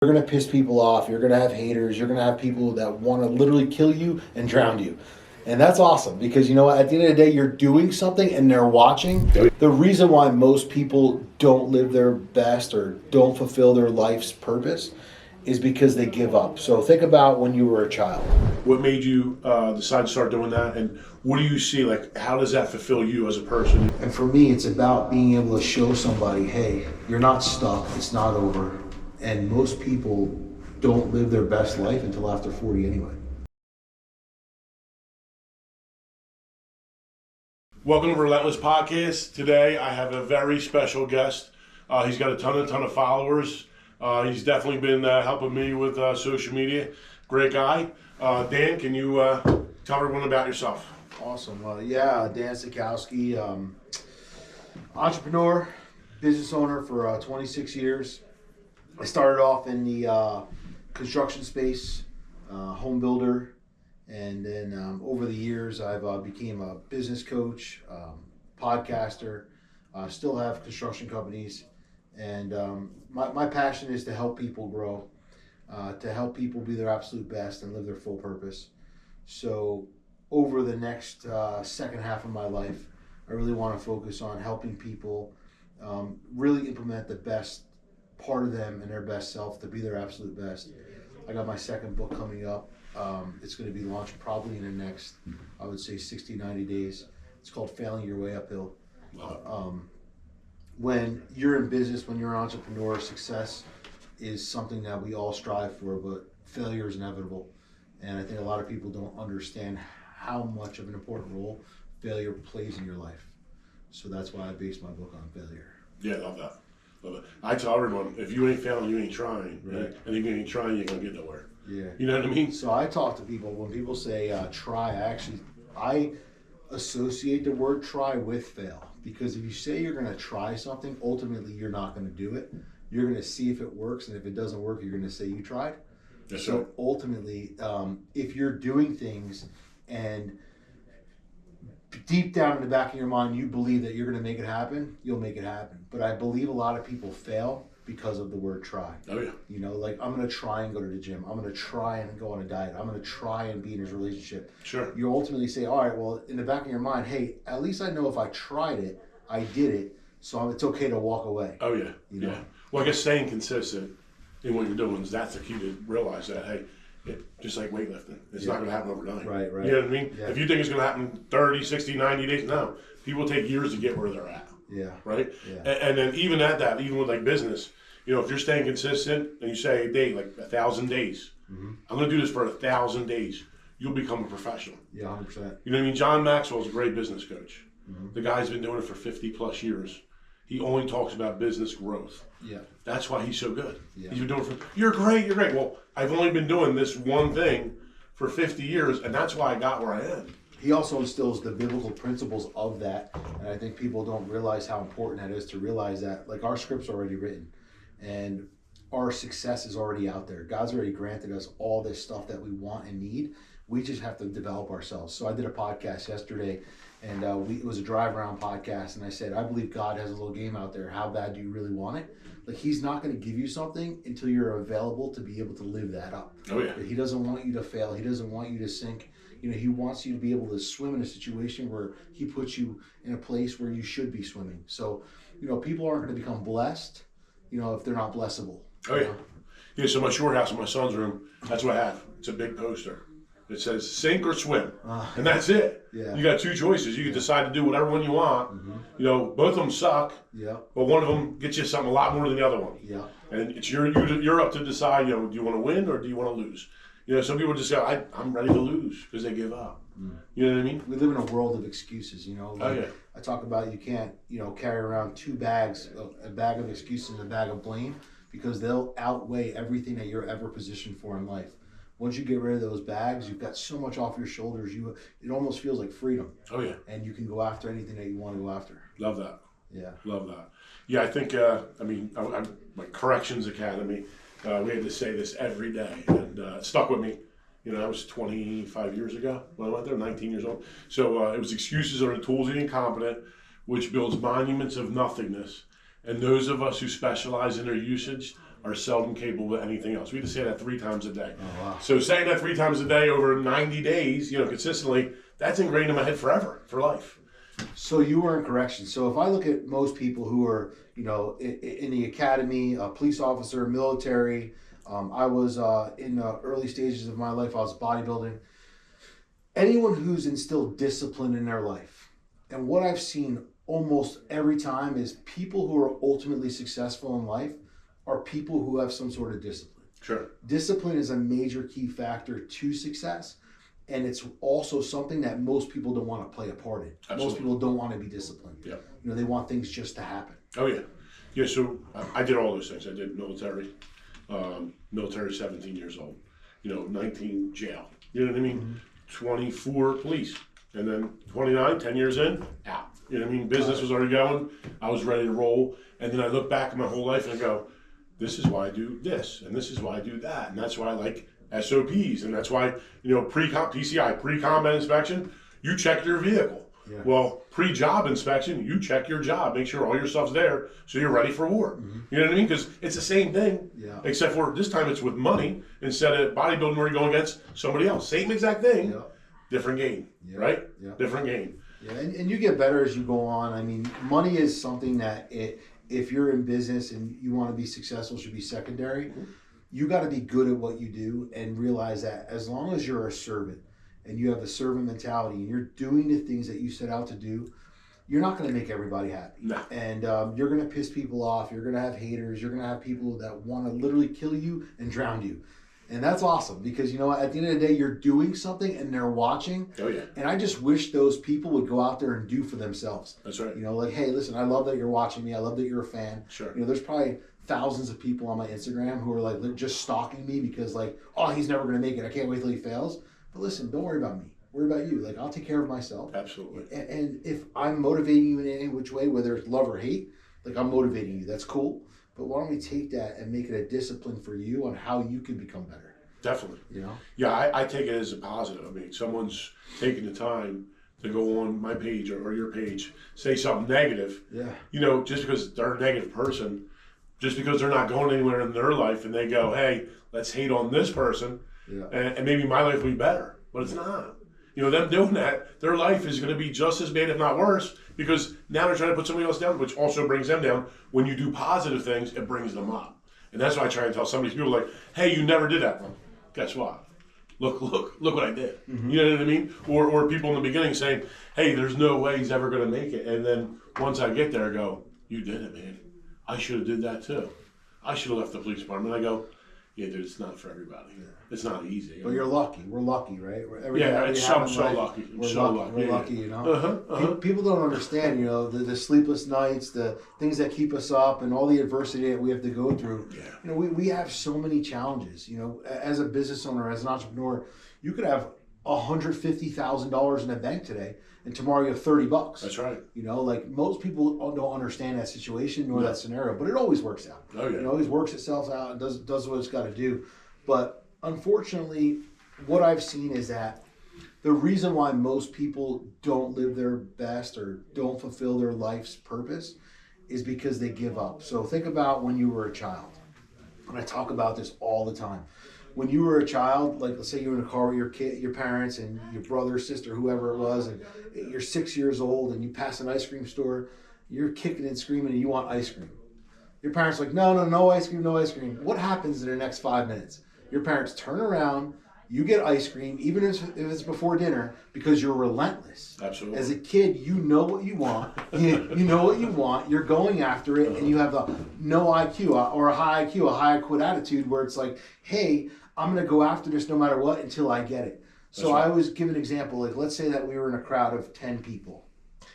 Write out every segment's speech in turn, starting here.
You're going to piss people off. You're going to have haters. You're going to have people that want to literally kill you and drown you. And that's awesome because you know what? At the end of the day, you're doing something and they're watching. The reason why most people don't live their best or don't fulfill their life's purpose is because they give up. So think about when you were a child. What made you decide to start doing that? And what do you see? Like, how does that fulfill you as a person? And for me, it's about being able to show somebody, hey, you're not stuck. It's not over. And most people don't live their best life until after 40 anyway. Welcome to Relentless Podcast. Today, I have a very special guest. He's got a ton of followers. He's definitely been helping me with social media. Great guy. Dan, can you tell everyone about yourself? Awesome. Dan Sikowski, entrepreneur, business owner for 26 years. I started off in the construction space, home builder, and then over the years I've became a business coach, podcaster, still have construction companies, and my passion is to help people grow, to help people be their absolute best and live their full purpose. So over the next second half of my life, I really want to focus on helping people really implement the best part of them and their best self to be their absolute best. I got my second book coming up. It's going to be launched probably in the next, I would say 60, 90 days. It's called Failing Your Way Uphill. When you're in business, when you're an entrepreneur, success is something that we all strive for, but failure is inevitable. And I think a lot of people don't understand how much of an important role failure plays in your life. So that's why I based my book on failure. Yeah, love that. I tell everyone, if you ain't failing, you ain't trying. Right? And if you ain't trying, you ain't going to get nowhere. Yeah. You know what I mean? So I talk to people, when people say try, I associate the word try with fail. Because if you say you're going to try something, ultimately you're not going to do it. You're going to see if it works, and if it doesn't work, you're going to say you tried. Yes, so sir. Ultimately, if you're doing things and deep down in the back of your mind you believe that you're going to make it happen, you'll make it happen. But I believe a lot of people fail because of the word try. Oh yeah. You know, like, I'm going to try and go to the gym. I'm going to try and go on a diet. I'm going to try and be in a relationship. Sure. You ultimately say, all right, well, in the back of your mind, hey, at least I know if I tried it, I did it, so it's okay to walk away. Oh yeah. You know? Yeah. Well, I guess staying consistent in what you're doing that's the key to realize that, hey, just like weightlifting, it's not going to happen overnight. Right. You know what I mean? Yeah. If you think it's going to happen 30, 60, 90 days, no. People take years to get where they're at. Yeah. Right? Yeah. And then even at that, even with like business, you know, if you're staying consistent and you say a day, like 1,000 days, I'm going to do this for 1,000 days, you'll become a professional. Yeah, 100%. You know what I mean? John Maxwell's a great business coach. The guy's been doing it for 50 plus years. He only talks about business growth. Yeah. That's why he's so good. Yeah. He's been doing it for, you're great. Well, I've only been doing this one thing for 50 years, and that's why I got where I am. He also instills the biblical principles of that, and I think people don't realize how important that is to realize that, like, our script's already written, and our success is already out there. God's already granted us all this stuff that we want and need. We just have to develop ourselves. So I did a podcast yesterday, and it was a drive-around podcast, and I said, I believe God has a little game out there. How bad do you really want it? Like, he's not going to give you something until you're available to be able to live that up. Oh, yeah. He doesn't want you to fail. He doesn't want you to sink. You know, he wants you to be able to swim in a situation where he puts you in a place where you should be swimming. So, you know, people aren't going to become blessed, you know, if they're not blessable. Oh, yeah. Yeah, so my shore house in my son's room, that's what I have. It's a big poster. It says sink or swim, and that's it. Yeah. You got two choices. You can decide to do whatever one you want. You know, both of them suck, but one of them gets you something a lot more than the other one. Yeah. And it's you're up to decide, you know, do you want to win or do you want to lose? You know, some people just go, I'm ready to lose because they give up. You know what I mean? We live in a world of excuses, you know. Like, Oh, yeah. I talk about you can't, you know, carry around two bags, a bag of excuses and a bag of blame, because they'll outweigh everything that you're ever positioned for in life. Once you get rid of those bags, you've got so much off your shoulders. It almost feels like freedom. Oh, yeah. And you can go after anything that you want to go after. Love that. Yeah. Love that. Yeah, I think, I'm my Corrections Academy, we had to say this every day, and it stuck with me. You know, that was 25 years ago when I went there, 19 years old. So it was excuses are the tools of the incompetent, which builds monuments of nothingness. And those of us who specialize in their usage are seldom capable of anything else. We have to say that 3 times a day. Oh, wow. So saying that 3 times a day over 90 days, consistently, that's ingrained in my head forever, for life. So you were in corrections. So if I look at most people who are, in the academy, a police officer, military, I was in the early stages of my life, I was bodybuilding. Anyone who's instilled discipline in their life, and what I've seen almost every time is people who are ultimately successful in life are people who have some sort of discipline. Sure. Discipline is a major key factor to success. And it's also something that most people don't want to play a part in. Absolutely. Most people don't want to be disciplined. Yeah. They want things just to happen. Oh, yeah. Yeah, so I did all those things. I did military 17 years old, 19 jail. You know what I mean? Mm-hmm. 24 police. And then 29, 10 years in, out. You know what I mean? Business was already going. I was ready to roll. And then I look back at my whole life and I go, this is why I do this. And this is why I do that. And that's why I like SOPs, and that's why, PCI, pre-combat inspection, you check your vehicle. Yeah. Well, pre-job inspection, you check your job, make sure all your stuff's there so you're ready for war. Mm-hmm. You know what I mean? Because it's the same thing, except for this time it's with money instead of bodybuilding where you're going against somebody else. Same exact thing, different game, right? Yeah. Different game. Yeah, and you get better as you go on. I mean, money is something that if you're in business and you want to be successful, should be secondary. Mm-hmm. You got to be good at what you do and realize that as long as you're a servant and you have a servant mentality and you're doing the things that you set out to do, you're not going to make everybody happy. No. And you're going to piss people off. You're going to have haters. You're going to have people that want to literally kill you and drown you. And that's awesome because, at the end of the day, you're doing something and they're watching. Oh, yeah. And I just wish those people would go out there and do for themselves. That's right. Like, hey, listen, I love that you're watching me. I love that you're a fan. Sure. There's probably thousands of people on my Instagram who are like just stalking me because he's never going to make it. I can't wait till he fails. But listen, don't worry about me. Worry about you. I'll take care of myself. Absolutely. And if I'm motivating you in any which way, whether it's love or hate, I'm motivating you. That's cool. But why don't we take that and make it a discipline for you on how you can become better? Definitely. Yeah, I take it as a positive. I mean, someone's taking the time to go on my page or your page, say something negative. Yeah. Just because they're a negative person, just because they're not going anywhere in their life and they go, hey, let's hate on this person and maybe my life will be better. But it's not. Them doing that, their life is going to be just as bad, if not worse, because now they're trying to put somebody else down, which also brings them down. When you do positive things, it brings them up. And that's why I try and tell some of these people, hey, you never did that. Well, guess what? Look what I did. Mm-hmm. You know what I mean? Or people in the beginning saying, hey, there's no way he's ever going to make it. And then once I get there, I go, you did it, man. I should have did that too. I should have left the police department. I go, yeah, dude, it's not for everybody. It's not easy. But you're lucky. We're lucky, right? I'm so lucky. We're lucky, People don't understand, the sleepless nights, the things that keep us up, and all the adversity that we have to go through. Yeah. We have so many challenges. As a business owner, as an entrepreneur, you could have $150,000 in the bank today, and tomorrow you have $30. That's right. Most people don't understand that situation nor that scenario, but it always works out. Oh yeah. It always works itself out and does what it's got to do. But unfortunately, what I've seen is that the reason why most people don't live their best or don't fulfill their life's purpose is because they give up. So think about when you were a child. And I talk about this all the time. When you were a child, let's say you were in a car with your parents and your brother, sister, whoever it was, and you're 6 years old and you pass an ice cream store, you're kicking and screaming and you want ice cream. Your parents are like, no ice cream, no ice cream. What happens in the next 5 minutes? Your parents turn around, you get ice cream, even if it's before dinner, because you're relentless. Absolutely. As a kid, you know what you want. You know what you want. You're going after it, and you have a no IQ or a high IQ, a high quit attitude where it's like, hey, I'm going to go after this no matter what until I get it. So I always give an example. Let's say that we were in a crowd of 10 people,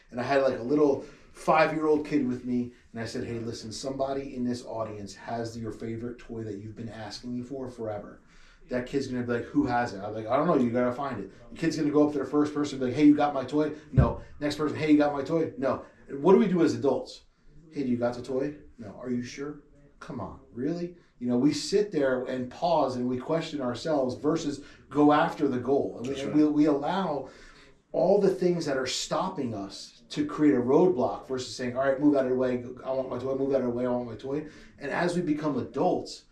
and I had a little 5-year-old kid with me, and I said, hey, listen, somebody in this audience has your favorite toy that you've been asking me for forever. That kid's going to be like, who has it? I'm like, I don't know, you got to find it. The kid's going to go up to the first person and be like, hey, you got my toy? No. Next person, hey, you got my toy? No. What do we do as adults? Hey, do you got the toy? No. Are you sure? Come on, really? We sit there and pause and we question ourselves versus go after the goal. And we allow all the things that are stopping us to create a roadblock versus saying, all right, move out of the way, I want my toy, move out of the way, I want my toy. And as we become adults,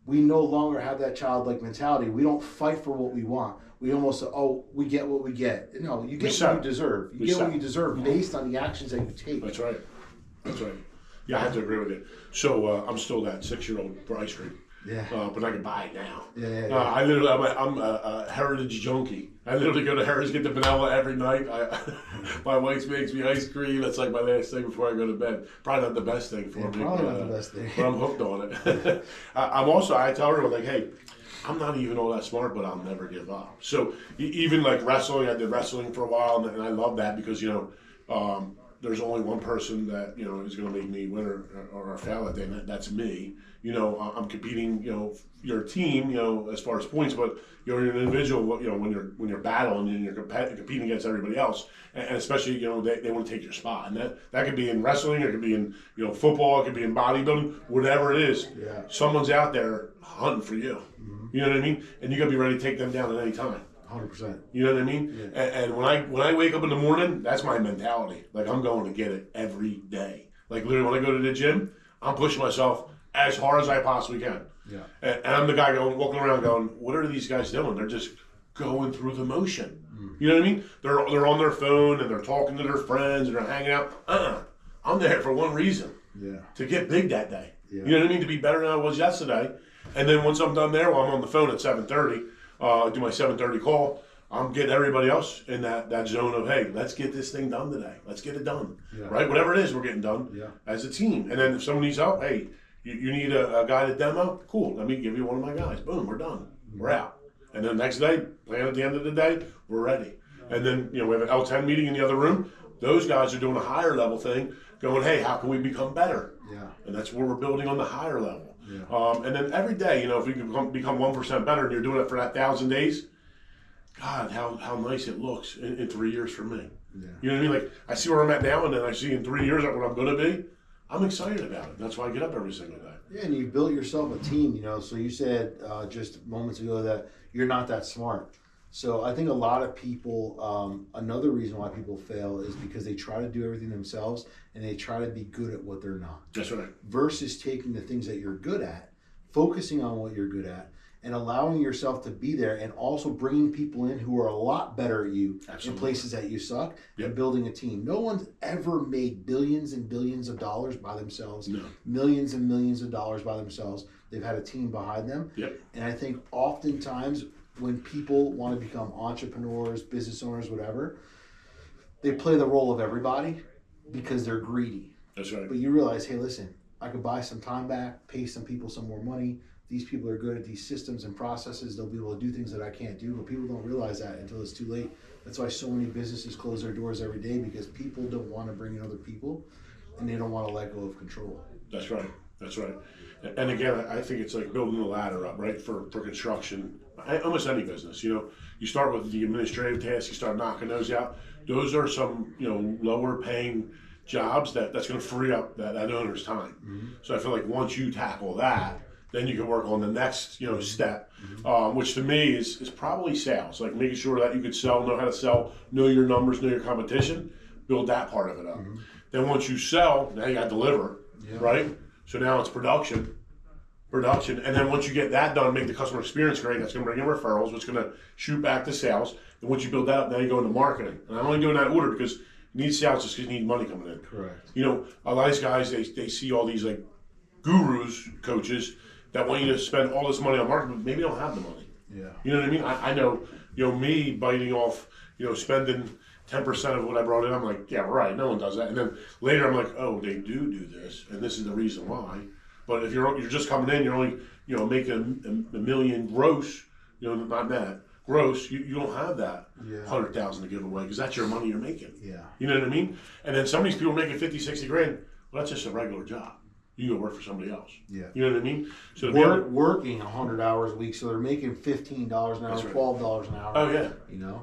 we no longer have that childlike mentality. We don't fight for what we want. We almost say, oh, we get what we get. No, you get what you deserve. You get what you deserve based on the actions that you take. That's right. That's right. Yeah, I have to agree with you. So I'm still that 6-year-old for ice cream. Yeah. But I can buy it now. Yeah. I'm a Heritage junkie. I literally go to Heritage, get the vanilla every night. My wife makes me ice cream. That's like my last thing before I go to bed. Probably not the best thing for me. Probably not the best thing. But I'm hooked on it. I tell everyone, like, hey, I'm not even all that smart, but I'll never give up. So even like wrestling, I did wrestling for a while, and I love that because, there's only one person that, is going to make me win or fail that day, and that's me. I'm competing, you're a team, as far as points, but you're an individual, when you're battling and you're competing against everybody else, and especially, they want to take your spot. And that could be in wrestling, it could be in, football, it could be in bodybuilding, whatever it is. Yeah. Someone's out there hunting for you. Mm-hmm. You know what I mean? And you got to be ready to take them down at any time. 100%. You know what I mean? Yeah. And when I wake up in the morning, that's my mentality. Like, I'm going to get it every day. Like, literally, when I go to the gym, I'm pushing myself as hard as I possibly can. Yeah. And I'm the guy walking around going, what are these guys doing? They're just going through the motion. Mm. You know what I mean? They're on their phone and they're talking to their friends and they're hanging out. I'm there for one reason. Yeah. To get big that day. Yeah. You know what I mean? To be better than I was yesterday. And then once I'm done there, I'm on the phone at 7:30. Do my 7:30 call. I'm getting everybody else in that zone of, hey, let's get this thing done today. Let's get it done. Yeah. Right? Whatever it is, we're getting done as a team. And then if someone needs help, hey, you need a guy to demo? Cool. Let me give you one of my guys. Boom, we're done. We're out. And then the next day, plan at the end of the day, we're ready. And then, we have an L10 meeting in the other room. Those guys are doing a higher level thing, going, hey, how can we become better? Yeah. And that's where we're building on the higher level. Yeah. And then every day, if you can become 1% better and you're doing it for that 1,000 days, God, how nice it looks in 3 years for me. Yeah. You know what I mean? Like, I see where I'm at now, and then I see in 3 years what I'm going to be. I'm excited about it. That's why I get up every single day. Yeah, and you've built yourself a team, So you said just moments ago that you're not that smart. So I think a lot of people, another reason why people fail is because they try to do everything themselves and they try to be good at what they're not. That's right. Versus taking the things that you're good at, focusing on what you're good at, and allowing yourself to be there, and also bringing people in who are a lot better at you in places that you suck, and building a team. No one's ever made billions and billions of dollars by themselves, millions and millions of dollars by themselves. They've had a team behind them. Yep. And I think oftentimes when people want to become entrepreneurs, business owners, whatever, they play the role of everybody because they're greedy. That's right. But you realize, hey, listen, I could buy some time back, pay some people some more money. These people are good at these systems and processes. They'll be able to do things that I can't do, but people don't realize that until it's too late. That's why so many businesses close their doors every day, because people don't want to bring in other people and they don't want to let go of control. That's right. That's right. And again, I think it's like building the ladder up, right? For construction, almost any business, you start with the administrative tasks, you start knocking those out. Those are some, lower paying jobs that's going to free up that owner's time. Mm-hmm. So I feel like once you tackle that, then you can work on the next, step, which to me is probably sales, like making sure that you could sell, know how to sell, know your numbers, know your competition, build that part of it up. Mm-hmm. Then once you sell, now you got to deliver, right? So now it's production, and then once you get that done, make the customer experience great. That's going to bring in referrals, which is going to shoot back to sales. And once you build that up, now you go into marketing. And I'm only doing that in order because you need sales just because you need money coming in. Correct. A lot of these guys, they see all these like gurus, coaches that want you to spend all this money on marketing, but maybe don't have the money. Yeah. You know what I mean? I know, me biting off, spending 10% of what I brought in. I'm like, yeah, right. No one does that. And then later I'm like, oh, they do this, and this is the reason why. But if you're just coming in, you're only, making a million gross, not net, gross, you don't have that 100,000 to give away because that's your money you're making. Yeah. You know what I mean? And then some of these people making 50, 60 grand, well, that's just a regular job. You go work for somebody else. Yeah. You know what I mean? So working 100 hours a week, so they're making $15 an hour, right. $12 an hour. Oh yeah.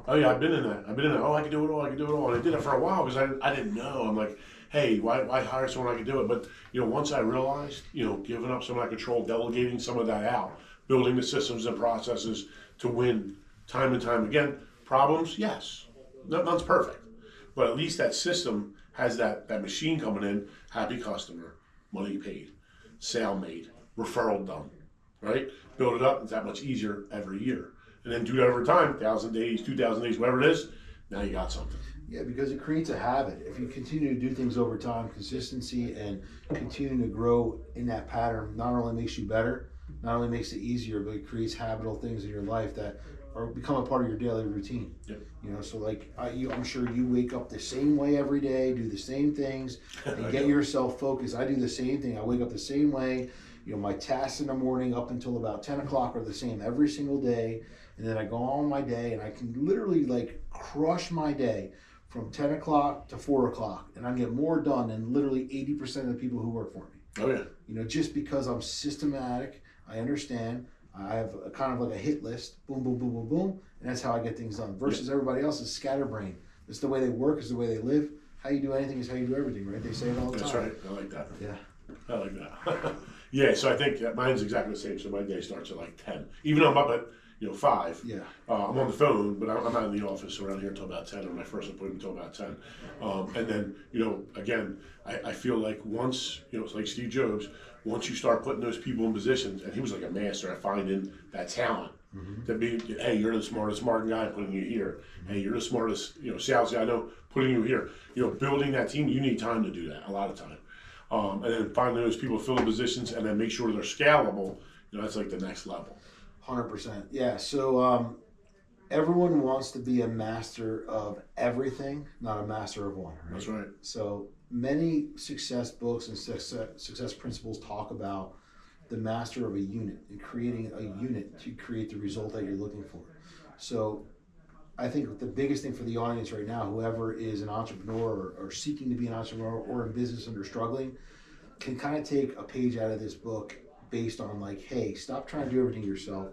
Oh yeah, I've been in that. Oh, I can do it all. And I did it for a while because I didn't know. I'm like, hey, why hire someone I can do it? But once I realized, giving up some of that control, delegating some of that out, building the systems and processes to win time and time again. Problems, yes. None's perfect. But at least that system has that machine coming in, happy customer, money paid, sale made, referral done, right? Build it up, it's that much easier every year. And then do that over time, 1,000 days, 2,000 days, whatever it is, now you got something. Yeah, because it creates a habit. If you continue to do things over time, consistency and continue to grow in that pattern not only makes you better, not only makes it easier, but it creates habitual things in your life that are become a part of your daily routine. Yep. You know, so like I'm sure you wake up the same way every day, do the same things, and get yourself focused. I do the same thing. I wake up the same way. You know, my tasks in the morning up until about 10 o'clock are the same every single day. And then I go on my day and I can literally like crush my day from 10 o'clock to 4 o'clock. And I get more done than literally 80% of the people who work for me. Oh, yeah. You know, just because I'm systematic, I understand. I have a kind of like a hit list, boom, boom, boom, boom, boom, and that's how I get things done. Versus everybody else is scatterbrained. It's the way they work, it's the way they live. How you do anything is how you do everything, right? They say it all the time. That's right. I like that. Yeah. I like that. Yeah, so I think mine's exactly the same. So my day starts at like 10. Even though I'm up at 5. Yeah. I'm on the phone, but I'm not in the office around here until about 10, or my first appointment until about 10. And then, again, I feel like once, it's like Steve Jobs, once you start putting those people in positions, and he was like a master at finding that talent. Mm-hmm. To be, hey, you're the smartest marketing guy, putting you here. Hey, you're the smartest, sales guy, I know, putting you here. Building that team, you need time to do that, a lot of time. And then finding those people, fill the positions, and then make sure they're scalable. That's like the next level. 100%. Yeah. So everyone wants to be a master of everything, not a master of one. Right? That's right. So many success books and success principles talk about the master of a unit and creating a unit to create the result that you're looking for. So I think the biggest thing for the audience right now, whoever is an entrepreneur or seeking to be an entrepreneur or in business and they're struggling, can kind of take a page out of this book based on like, hey, stop trying to do everything yourself.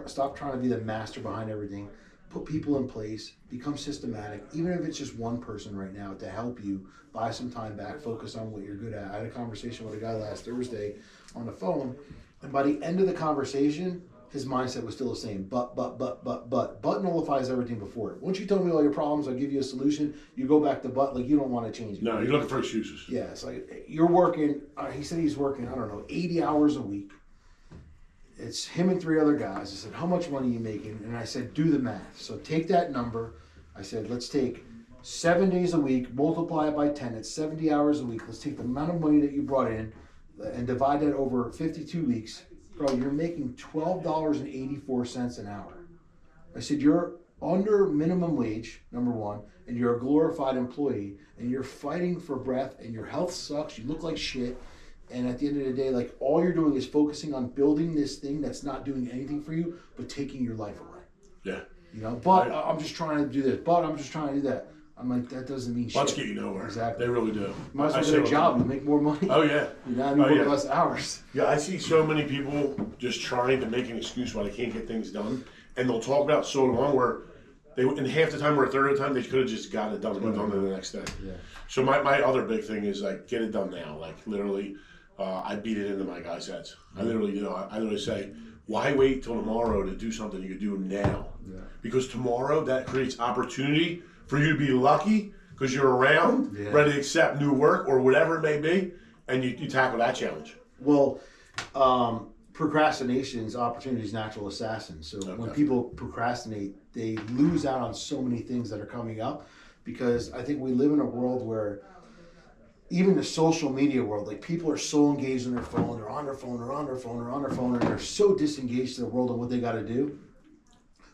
Stop trying to be the master behind everything. Put people in place, become systematic, even if it's just one person right now to help you buy some time back, focus on what you're good at. I had a conversation with a guy last Thursday on the phone, and by the end of the conversation, his mindset was still the same. But nullifies everything before it. Once you tell me all your problems, I'll give you a solution. You go back to but, like you don't want to change it. No, you're looking for excuses. Yeah, it's like you're working, he said he's working, 80 hours a week. It's him and 3 other guys. I said, how much money are you making? And I said, do the math. So take that number. I said, let's take 7 days a week, multiply it by 10. It's 70 hours a week. Let's take the amount of money that you brought in and divide that over 52 weeks. Bro, you're making $12.84 an hour. I said, you're under minimum wage, number one, and you're a glorified employee, and you're fighting for breath, and your health sucks. You look like shit. And at the end of the day, like all you're doing is focusing on building this thing that's not doing anything for you, but taking your life away. Yeah. But I'm just trying to do this. But I'm just trying to do that. I'm like, that doesn't mean shit. Let's get you nowhere. Exactly. They really do. You might as well get a job and make more money. Oh, yeah. Work less hours. Yeah, I see so many people just trying to make an excuse why they can't get things done. And they'll talk about so long where they, in half the time or a third of the time, they could have just got it done and went on to the next day. Yeah. So my other big thing is like, get it done now. Like literally, I beat it into my guys' heads. I literally do. I literally say, why wait till tomorrow to do something you could do now? Yeah. Because tomorrow, that creates opportunity for you to be lucky because you're around, ready to accept new work or whatever it may be, and you tackle that challenge. Well, procrastination is opportunity's natural assassin. So when people procrastinate, they lose out on so many things that are coming up because I think we live in a world where even the social media world, like people are so engaged on their phone, they're on their phone, and they're so disengaged to the world and what they got to do.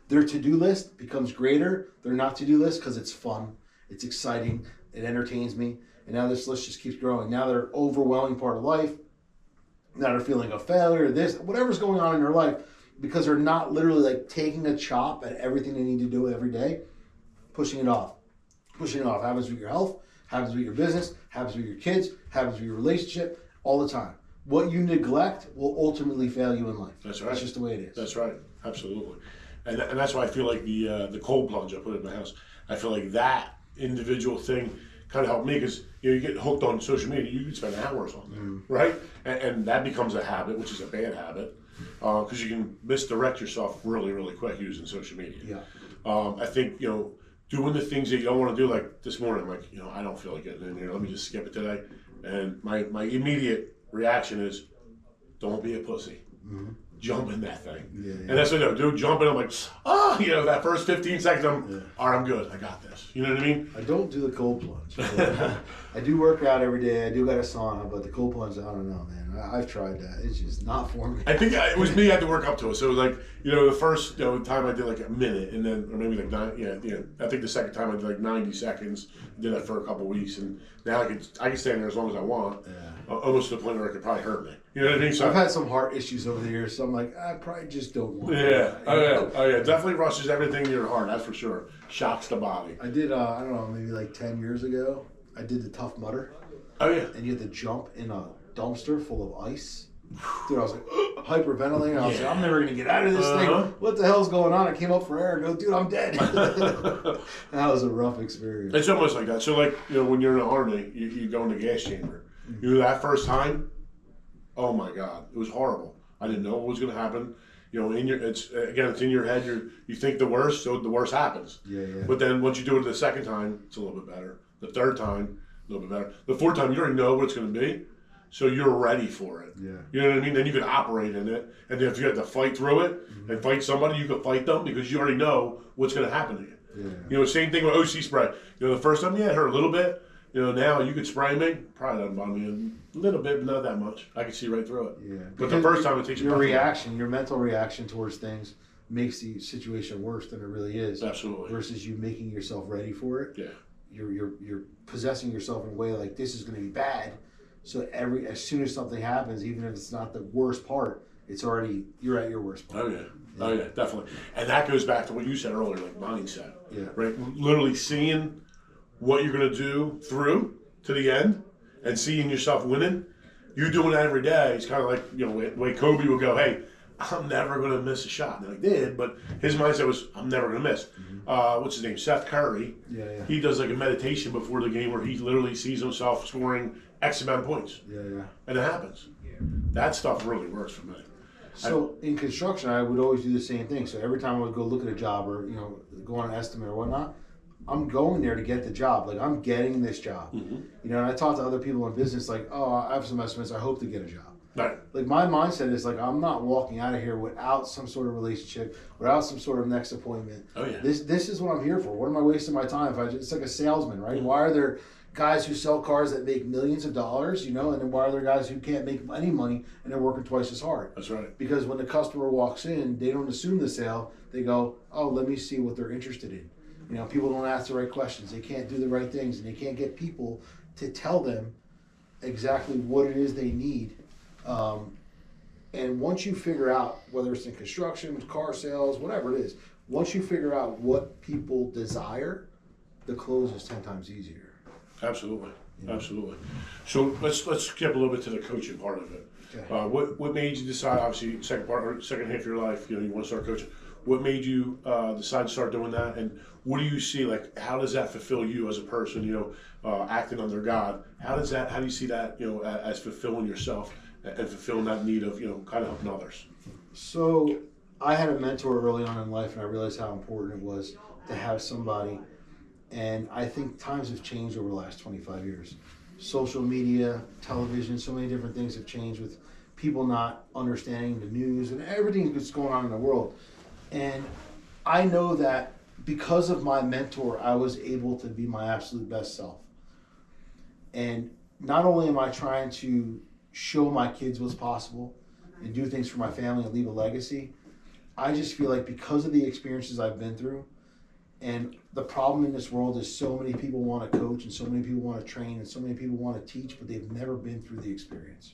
Their to-do list becomes greater. Their not to-do list because it's fun, it's exciting, it entertains me, and now this list just keeps growing. Now they're overwhelming part of life. Now they're feeling a failure, whatever's going on in their life, because they're not literally like taking a chop at everything they need to do every day, pushing it off. Happens with your health, happens with your business, happens with your kids, happens with your relationship, all the time. What you neglect will ultimately fail you in life. That's right. That's just the way it is. That's right. Absolutely. And that's why I feel like the cold plunge I put in my house, I feel like that individual thing kind of helped me because you get hooked on social media, you can spend hours on that, right? And that becomes a habit, which is a bad habit, because you can misdirect yourself really, really quick using social media. Yeah. I think, doing the things that you don't want to do. Like this morning, like, I don't feel like getting in here. Let me just skip it today. And my immediate reaction is, don't be a pussy. Mm-hmm. Jump in that thing. Yeah. And that's what I do. Jump in. I'm like, that first 15 seconds, all right, I'm good. I got this. You know what I mean? I don't do the cold plunge. I do work out every day. I do got a sauna, but the cold plunge, I don't know, man. I've tried that. It's just not for me. I think it was me. I had to work up to it. So it was like, the first time I did like a minute, and then or maybe like nine. Yeah. I think the second time I did like 90 seconds. Did that for a couple of weeks, and now I can stand there as long as I want. Yeah. Almost to the point where it could probably hurt me. You know what I mean? So I've had some heart issues over the years, so I'm like, I probably just don't want to. Oh yeah. Definitely rushes everything to your heart. That's for sure. Shocks the body. I did. I don't know, maybe like 10 years ago. I did the Tough Mudder. Oh yeah. And you had to jump in a dumpster full of ice. Dude, I was like hyperventilating. I was like, I'm never gonna get out of this thing. What the hell's going on? I came up for air and go, dude, I'm dead. That was a rough experience. It's almost like that. So like, when you're in the Army, you go in the gas chamber. That first time, oh my God, it was horrible. I didn't know what was gonna happen. It's in your head. You think the worst, so the worst happens. Yeah. But then once you do it the second time, it's a little bit better. The third time, a little bit better. The fourth time, you already know what it's gonna be. So you're ready for it. Yeah. You know what I mean? Then you can operate in it. And then if you have to fight through it and fight somebody, you can fight them because you already know what's going to happen to you. Yeah. Same thing with OC spray. The first time, it hurt a little bit. Now you could spray me. Probably doesn't bother me a little bit, but not that much. I can see right through it. Yeah. But the first time it takes your reaction, your mental reaction towards things makes the situation worse than it really is. Absolutely. Versus you making yourself ready for it. Yeah. You're possessing yourself in a way like this is going to be bad. So as soon as something happens, even if it's not the worst part, you're at your worst part. Oh yeah, definitely. And that goes back to what you said earlier, like mindset. Yeah. Right. Literally seeing what you're gonna do through to the end, and seeing yourself winning. You doing that every day. It's kind of like the way Kobe would go, "Hey, I'm never gonna miss a shot." And he did, but his mindset was, "I'm never gonna miss." What's his name? Seth Curry. Yeah. He does like a meditation before the game where he literally sees himself scoring X amount of points. Yeah. And it happens. That stuff really works for me. So in construction, I would always do the same thing. So every time I would go look at a job or go on an estimate or whatnot, I'm going there to get the job. Like I'm getting this job. And I talk to other people in business like, oh, I have some estimates. I hope to get a job. Right. Like my mindset is like I'm not walking out of here without some sort of relationship, without some sort of next appointment. Oh yeah. This is what I'm here for. What am I wasting my time? It's like a salesman, right? Why are there guys who sell cars that make millions of dollars, and then why are there guys who can't make any money and they're working twice as hard? That's right. Because when the customer walks in, they don't assume the sale. They go, oh, let me see what they're interested in. People don't ask the right questions. They can't do the right things, and they can't get people to tell them exactly what it is they need. And once you figure out, whether it's in construction, car sales, whatever it is, once you figure out what people desire, the close is 10 times easier. Absolutely. So let's skip a little bit to the coaching part of it. Okay. What made you decide? Obviously, second half of your life, you want to start coaching. What made you decide to start doing that? And what do you see? Like, how does that fulfill you as a person? Acting under God. How do you see that? As fulfilling yourself and fulfilling that need of kind of helping others. So I had a mentor early on in life, and I realized how important it was to have somebody. And I think times have changed over the last 25 years. Social media, television, so many different things have changed with people not understanding the news and everything that's going on in the world. And I know that because of my mentor, I was able to be my absolute best self. And not only am I trying to show my kids what's possible and do things for my family and leave a legacy, I just feel like because of the experiences I've been through, and the problem in this world is so many people want to coach and so many people want to train and so many people want to teach, but they've never been through the experience.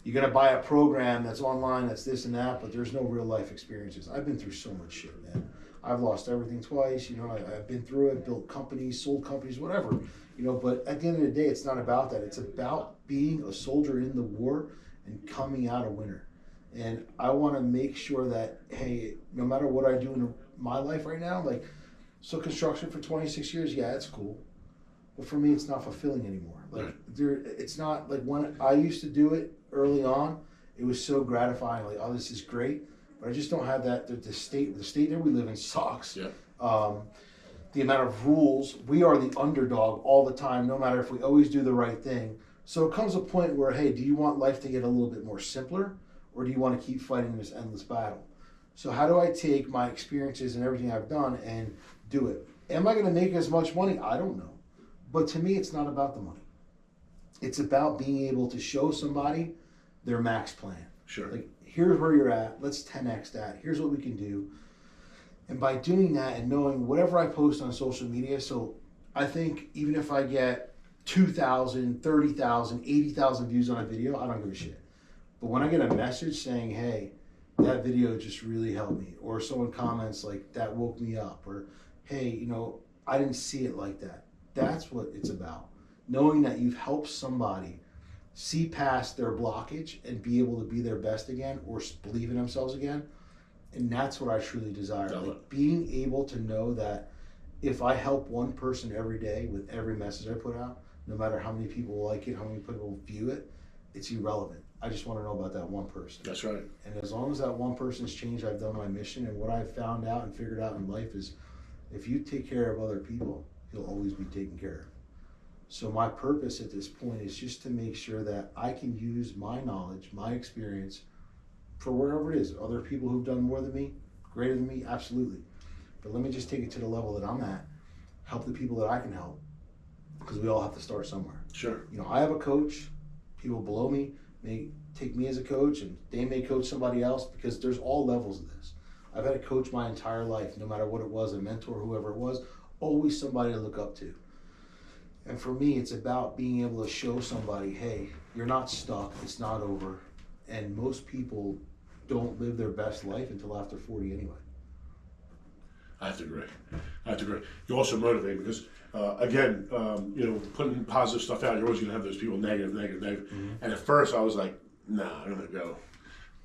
You're going to buy a program that's online, that's this and that, but there's no real life experiences. I've been through so much shit, man. I've lost everything twice. I've been through it, built companies, sold companies, whatever. But at the end of the day, it's not about that. It's about being a soldier in the war and coming out a winner. And I want to make sure that, hey, no matter what I do in my life right now, so construction for 26 years, yeah, it's cool. But for me, it's not fulfilling anymore. It's not like when I used to do it early on, it was so gratifying. Like, oh, this is great. But I just don't have that. The state that we live in sucks. Yeah. the amount of rules. We are the underdog all the time, no matter if we always do the right thing. So it comes a point where, hey, do you want life to get a little bit more simpler, or do you want to keep fighting this endless battle? So how do I take my experiences and everything I've done and do it? Am I going to make as much money? I don't know. But to me, it's not about the money. It's about being able to show somebody their max plan. Sure. Like, here's where you're at. Let's 10x that. Here's what we can do. And by doing that and knowing whatever I post on social media, so I think even if I get 2,000, 30,000, 80,000 views on a video, I don't give a shit. But when I get a message saying, hey, that video just really helped me, or someone comments like, that woke me up, or hey, you know, I didn't see it like that. That's what it's about. Knowing that you've helped somebody see past their blockage and be able to be their best again, or believe in themselves again. And that's what I truly desire. Like, being able to know that if I help one person every day with every message I put out, no matter how many people like it, how many people view it, it's irrelevant. I just want to know about that one person. That's right. And as long as that one person's changed, I've done my mission. And what I've found out and figured out in life is, if you take care of other people, you'll always be taken care of. So my purpose at this point is just to make sure that I can use my knowledge, my experience, for wherever it is. Other people who've done more than me, greater than me, absolutely. But let me just take it to the level that I'm at, help the people that I can help, because we all have to start somewhere. Sure. You know, I have a coach. People below me may take me as a coach, and they may coach somebody else, because there's all levels of this. I've had a coach my entire life, no matter what it was, a mentor, whoever it was, always somebody to look up to. And for me, it's about being able to show somebody, hey, you're not stuck, it's not over. And most people don't live their best life until after 40 anyway. I have to agree. You also motivate me because, again, you know, putting positive stuff out, you're always going to have those people negative. Mm-hmm. And at first I was like, nah, I'm going to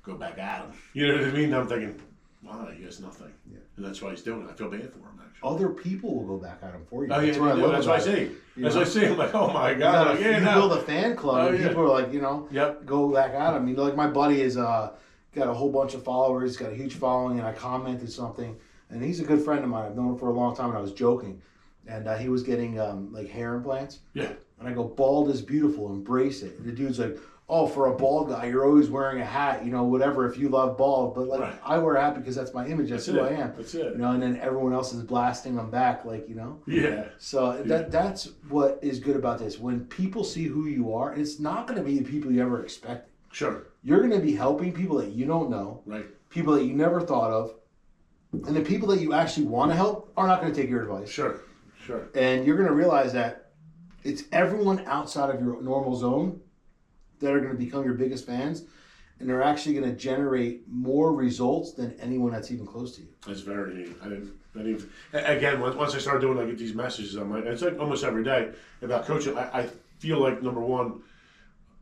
go back at him. You know what I mean? I'm thinking, wow, he has nothing. Yeah. And that's why he's doing it. I feel bad for him, actually. Other people will go back at him for you. Oh, yeah, that's what I see. That's what I see. I'm like, oh my God. You build a fan club, and people are like, you know, yep, go back at him. You know, like my buddy is got a whole bunch of followers, got a huge following, and I commented something, and he's a good friend of mine. I've known him for a long time, and I was joking. And he was getting like hair implants. Yeah. And I go, bald is beautiful, embrace it. And the dude's like, oh, for a bald guy, you're always wearing a hat, you know, whatever, if you love bald. But, like, right. I wear a hat because that's my image. That's who I am. That's it. You know, and then everyone else is blasting them back, like, you know. Yeah. So that's what is good about this. When people see who you are, it's not going to be the people you ever expected. Sure. You're going to be helping people that you don't know. Right. People that you never thought of. And the people that you actually want to help are not going to take your advice. Sure. Sure. And you're going to realize that it's everyone outside of your normal zone that are going to become your biggest fans, and they're actually going to generate more results than anyone that's even close to you. That's very neat. I didn't even, again, once I started doing, I get these messages on my, it's like almost every day about coaching. I feel like, number one,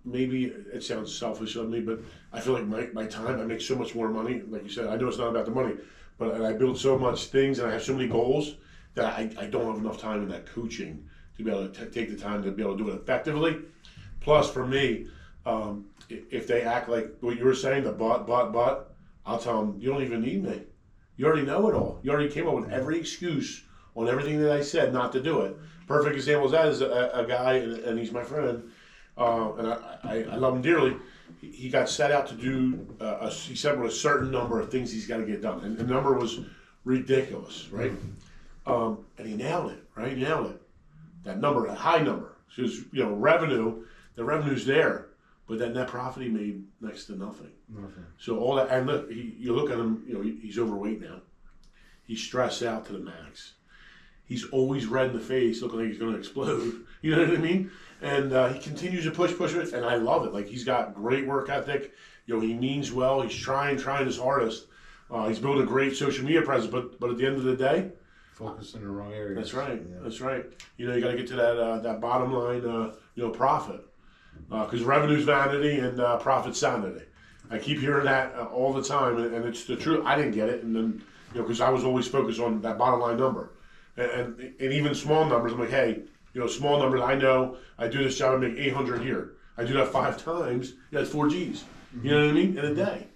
maybe it sounds selfish of me, but I feel like my time, I make so much more money. Like you said, I know it's not about the money, but I build so much things and I have so many goals that I don't have enough time in that coaching to be able to take the time to be able to do it effectively. Plus, for me, if they act like what you were saying, the but, I'll tell them, you don't even need me. You already know it all. You already came up with every excuse on everything that I said not to do it. Perfect example of that is a guy, and he's my friend, and I love him dearly. He got set out to do, he said with a certain number of things he's got to get done. And the number was ridiculous, right? And he nailed it, right? He nailed it. That number, a high number. So it was, you know, revenue, the revenue's there. But that net profit he made next to nothing. So all that, and look, you look at him, you know, he's overweight now. He's stressed out to the max. He's always red in the face, looking like he's going to explode. You know what I mean? And he continues to push it, and I love it. Like, he's got great work ethic. You know, he means well. He's trying his hardest. He's building a great social media presence, but at the end of the day, focus in the wrong area. That's right. Yeah. That's right. You know, you got to get to that bottom line, you know, profit. Because revenue's vanity and profit's sanity. I keep hearing that all the time, and it's the truth. I didn't get it, and then, you know, because I was always focused on that bottom line number, and even small numbers. I'm like, hey, you know, small numbers. I know I do this job, I make 800 here. I do that 5 times. Yeah, it's 4 Gs. Mm-hmm. You know what I mean? In a day.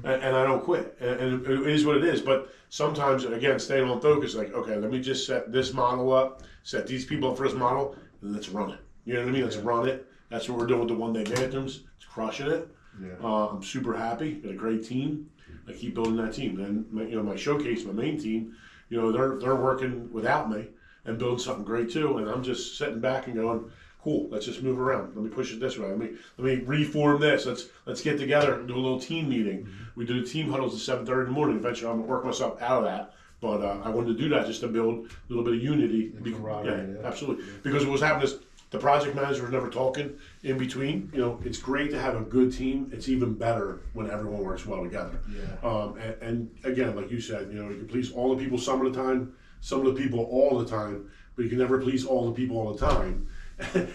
and I don't quit. And it is what it is. But sometimes, again, staying on focus, like, okay, let me just set this model up, set these people up for this model, and let's run it. You know what I mean? Let's run it. That's what we're doing with the one-day bathrooms. It's crushing it. Yeah. I'm super happy. Got a great team. I keep building that team. And my showcase, my main team, they're working without me and building something great too. And I'm just sitting back and going, cool. Let's just move around. Let me push it this way. Let me reform this. Let's get together and do a little team meeting. We do the team huddles at 7:30 in the morning. Eventually, I'm gonna work myself out of that. But I wanted to do that just to build a little bit of unity. Yeah, absolutely. Because what was happening is the project manager was never talking in between. It's great to have a good team. It's even better when everyone works well together. Yeah. And again, like you said, you can please all the people some of the time, some of the people all the time, but you can never please all the people all the time.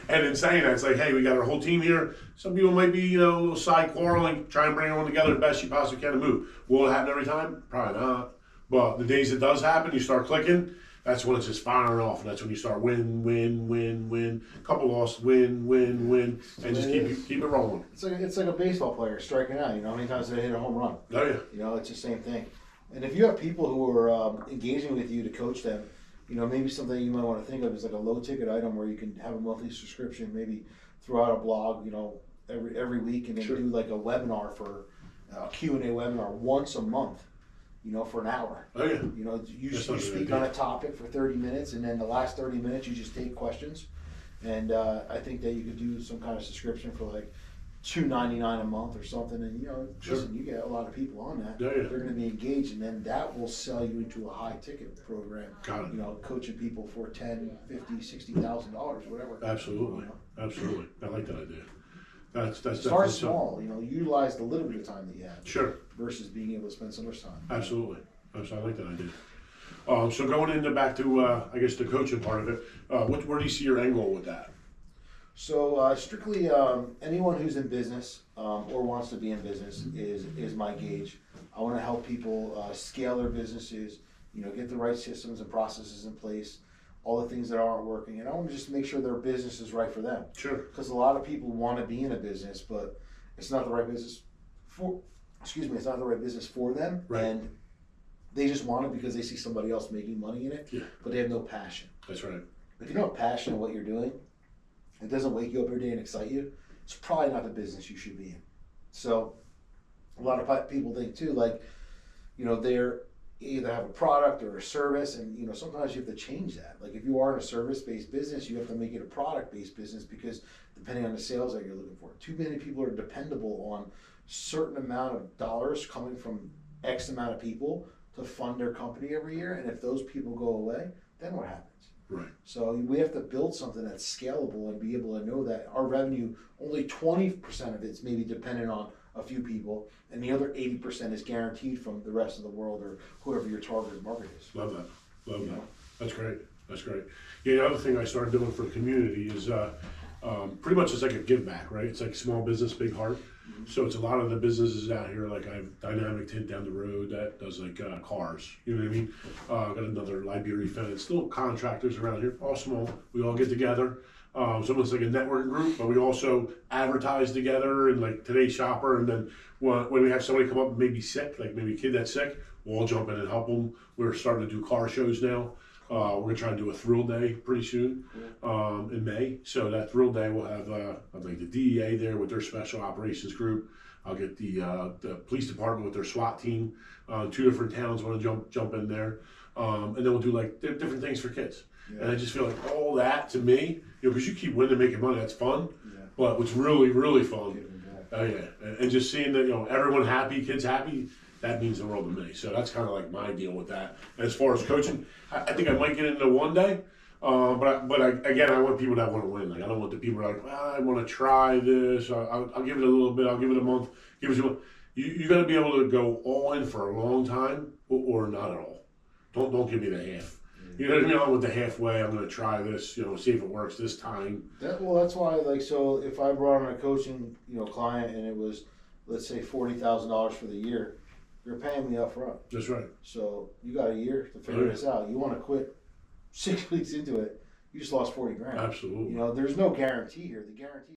And in saying that, it's like, hey, we got our whole team here. Some people might be, a little side quarreling, try and bring everyone together the best you possibly can to move. Will it happen every time? Probably not. But the days it does happen, you start clicking. That's when it's just firing off, and that's when you start win, couple lost, win, and just keep it rolling. It's like a baseball player striking out. How many times they hit a home run? Oh yeah. It's the same thing. And if you have people who are engaging with you to coach them, maybe something you might want to think of is like a low ticket item where you can have a monthly subscription, maybe throw out a blog, every week, and then do like a webinar for a Q&A webinar once a month. For an hour. Oh yeah. You speak on a topic for 30 minutes, and then the last 30 minutes you just take questions. And I think that you could do some kind of subscription for like $2.99 a month or something. And listen, you get a lot of people on that. Yeah. They're going to be engaged, and then that will sell you into a high ticket program. Got it. Coaching people for $10,000, $50,000, $60,000, whatever. Absolutely. Absolutely. I like that idea. That's start small. Utilize the little bit of time that you have. Sure. Versus being able to spend so much time. Absolutely. I like that idea. So going into back to I guess the coaching part of it, where do you see your end goal with that? So strictly anyone who's in business or wants to be in business is my gauge. I want to help people scale their businesses. Get the right systems and processes in place. All the things that aren't working, and I want to just make sure their business is right for them. Sure. Because a lot of people want to be in a business, but it's not the right business for. It's not the right business for them, right. And they just want it because they see somebody else making money in it. Yeah. But they have no passion. That's right. If you don't have passion in what you're doing, it doesn't wake you up every day and excite you. It's probably not the business you should be in. So, a lot of people think too, like, they're either have a product or a service, and sometimes you have to change that. Like if you are in a service-based business, you have to make it a product-based business, because depending on the sales that you're looking for, too many people are dependable on certain amount of dollars coming from X amount of people to fund their company every year, and if those people go away, then what happens? Right. So we have to build something that's scalable and be able to know that our revenue, only 20% of it's maybe dependent on a few people, and the other 80% is guaranteed from the rest of the world or whoever your target market is. Love that. That's great. Yeah, the other thing I started doing for the community is pretty much it's like a give back, right? It's like small business, big heart. Mm-hmm. So it's a lot of the businesses out here, like I have Dynamic Tint down the road that does like cars, you know what I mean? Got another Liberia Fence, little contractors around here, all small. We all get together. Someone's like a networking group, but we also advertise together and like Today's Shopper. And then when we have somebody come up maybe sick, like maybe a kid that's sick, we'll all jump in and help them. We're starting to do car shows now. We're gonna try and do a thrill day pretty soon in May. So that thrill day we'll have like the DEA there with their special operations group. I'll get the police department with their SWAT team. 2 different towns want to jump in there, and then we'll do like different things for kids. Yeah. And I just feel like all that to me, because you keep winning, making money, that's fun. Yeah. But what's really, really fun, and just seeing that everyone happy, kids happy, that means the world to me. So that's kind of like my deal with that. And as far as coaching, I think I might get into one day, but again, I want people that want to win. Like I don't want the people like, I want to try this. I'll give it a little bit. I'll give it a month. Give it a month. You got to be able to go all in for a long time or not at all. Don't give me the half. You know what I mean? I went the halfway. I'm going to try this, see if it works this time. That's why, so if I brought on a coaching, client and it was, let's say $40,000 for the year, you're paying me up front. That's right. So you got a year to figure this out. You want to quit 6 weeks into it, you just lost 40 grand. Absolutely. There's no guarantee here. The guarantee